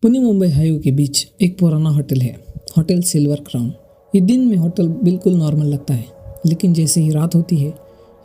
Pune Mumbai highway के बीच एक पुराना होटल है, होटल सिल्वर क्राउन। ये दिन में होटल बिल्कुल नॉर्मल लगता है, लेकिन जैसे ही रात होती है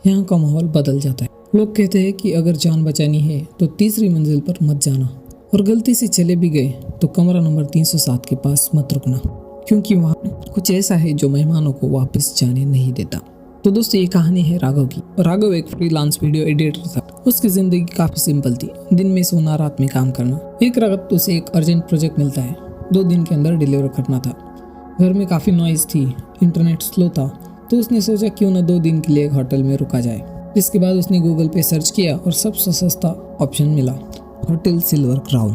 यहाँ का माहौल बदल जाता है। लोग कहते हैं कि अगर जान बचानी है तो तीसरी मंजिल पर मत जाना, और गलती से चले भी गए तो कमरा नंबर 307 के पास मत रुकना, क्योंकि वहाँ कुछ ऐसा है जो मेहमानों को वापस जाने नहीं देता। तो दोस्तों, ये कहानी है राघव की। राघव एक फ्रीलांस वीडियो एडिटर था। उसकी जिंदगी काफी सिंपल थी, दिन में सोना रात में काम करना। एक रात उसे एक अर्जेंट प्रोजेक्ट मिलता है, 2 दिन के अंदर डिलीवर करना था। घर में काफी नॉइज थी, इंटरनेट स्लो था, तो उसने सोचा क्यों न 2 दिन के लिए एक होटल में रुका जाए। इसके बाद उसने गूगल पे सर्च किया और सबसे सस्ता ऑप्शन मिला, होटल सिल्वर क्राउन।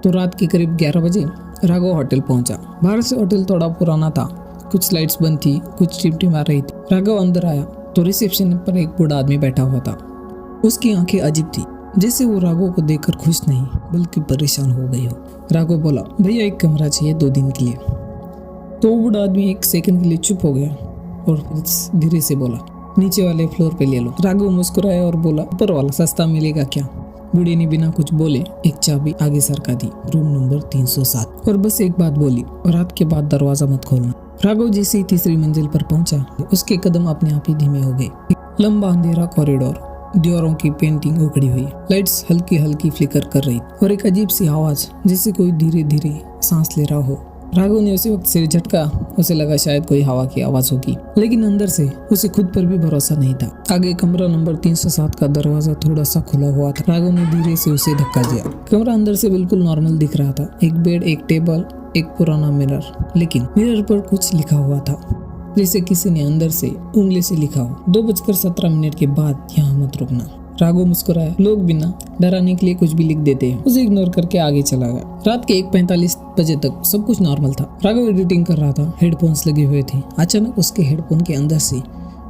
तो रात के करीब 11 बजे राघव होटल पहुंचा। बाहर से होटल थोड़ा पुराना था, कुछ लाइट्स बंद थी, कुछ टिमटिमा रही थी। राघव अंदर आया तो रिसेप्शन पर एक बूढ़ा आदमी बैठा हुआ था। उसकी आंखें अजीब थी, जैसे वो राघव को देखकर खुश नहीं बल्कि परेशान हो गई हो। राघव बोला, भैया एक कमरा चाहिए 2 दिन के लिए। तो वो बूढ़ा आदमी एक सेकंड के लिए चुप हो गया और फिर धीरे से बोला, नीचे वाले फ्लोर पे ले लो। राघव मुस्कुराया और बोला, ऊपर वाला सस्ता मिलेगा क्या? बूढ़े ने बिना कुछ बोले एक चाबी आगे सरका दी, रूम नंबर 307, और बस एक बात बोली, रात के बाद दरवाजा मत खोलना। राघव जैसे ही तीसरी मंजिल पर पहुंचा, उसके कदम अपने आप ही धीमे हो गए। लंबा अंधेरा कॉरिडोर, दीवारों की पेंटिंग उखड़ी हुई, लाइट्स हल्की हल्की फ्लिकर कर रही और एक अजीब सी आवाज जैसे कोई धीरे धीरे सांस ले रहा हो। राघव ने उसी वक्त सिर झटका। उसे लगा शायद कोई हवा की आवाज होगी, लेकिन अंदर से उसे खुद पर भी भरोसा नहीं था। आगे कमरा नंबर 307 का दरवाजा थोड़ा सा खुला हुआ था। राघव ने धीरे से उसे धक्का दिया। कमरा अंदर से बिल्कुल नॉर्मल दिख रहा था, एक बेड, एक टेबल, एक पुराना मिरर, लेकिन मिरर पर कुछ लिखा हुआ था, जैसे किसी ने अंदर से उंगली से लिखा हो, 2:17 के बाद यहाँ मत रुकना। राघव मुस्कुराया। लोग बिना डराने के लिए कुछ भी लिख देते हैं। उसे इग्नोर करके आगे चला गया। रात के 1:45 बजे तक सब कुछ नॉर्मल था। राघव एडिटिंग कर रहा था, हेडफोन्स लगे हुए थे। अचानक उसके हेडफोन के अंदर से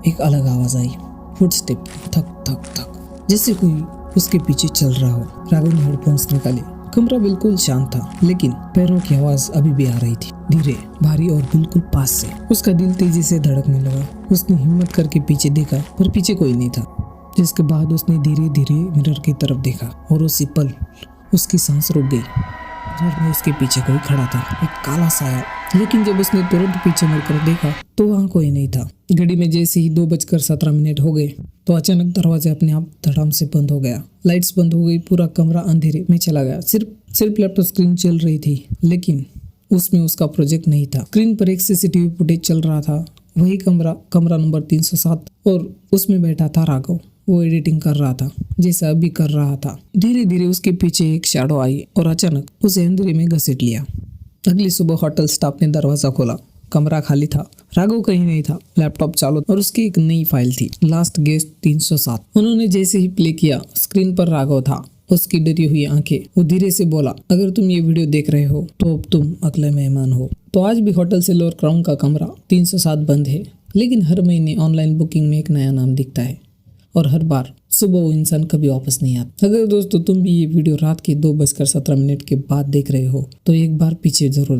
एक अलग आवाज आई, फुटस्टेप, थक थक थक, जैसे कोई उसके पीछे चल रहा हो। राघव ने हेडफोन्स निकाले। कमरा बिल्कुल शांत था, लेकिन पैरों की आवाज अभी भी आ रही थी, धीरे, भारी और बिल्कुल पास से। उसका दिल तेजी से धड़कने लगा। उसने हिम्मत करके पीछे देखा, पर पीछे कोई नहीं था। जिसके बाद उसने धीरे धीरे मिरर की तरफ देखा और उसी पल उसकी सांस रुक गई। मिरर में उसके पीछे कोई खड़ा था, एक काला साया। लेकिन जब उसने तुरंत पीछे मुड़कर देखा तो वहाँ कोई नहीं था। घड़ी में जैसे ही 2:17 हो गए तो अचानक दरवाजा अपने आप धड़ाम से बंद हो गया। लाइट्स बंद हो गई, पूरा कमरा अंधेरे में चला गया। सिर्फ लैपटॉप स्क्रीन चल रही थी, लेकिन उसमें उसका प्रोजेक्ट नहीं था। स्क्रीन पर एक सीसीटीवी फुटेज चल रहा था, वही कमरा नंबर 307, और उसमें बैठा था राघव। वो एडिटिंग कर रहा था जैसा अभी कर रहा था। धीरे धीरे उसके पीछे एक शैडो आई और अचानक उसे अंधेरे में घसीट लिया। अगली सुबह होटल स्टाफ ने दरवाजा खोला। कमरा खाली था, राघव कहीं नहीं था। लैपटॉप चालू और उसकी एक नई फाइल थी, लास्ट गेस्ट 307। उन्होंने जैसे ही प्ले किया, स्क्रीन पर राघव था, उसकी डरी हुई आंखें। वो धीरे से बोला, अगर तुम ये वीडियो देख रहे हो तो अब तुम अगले मेहमान हो। तो आज भी होटल सिल्वर क्राउन का कमरा 307 बंद है, लेकिन हर महीने ऑनलाइन बुकिंग में एक नया नाम दिखता है, और हर बार सुबह वो इंसान कभी वापस नहीं आता। अगर दोस्तों तुम भी ये वीडियो रात के 2:17 के बाद देख रहे हो तो एक बार पीछे जरूर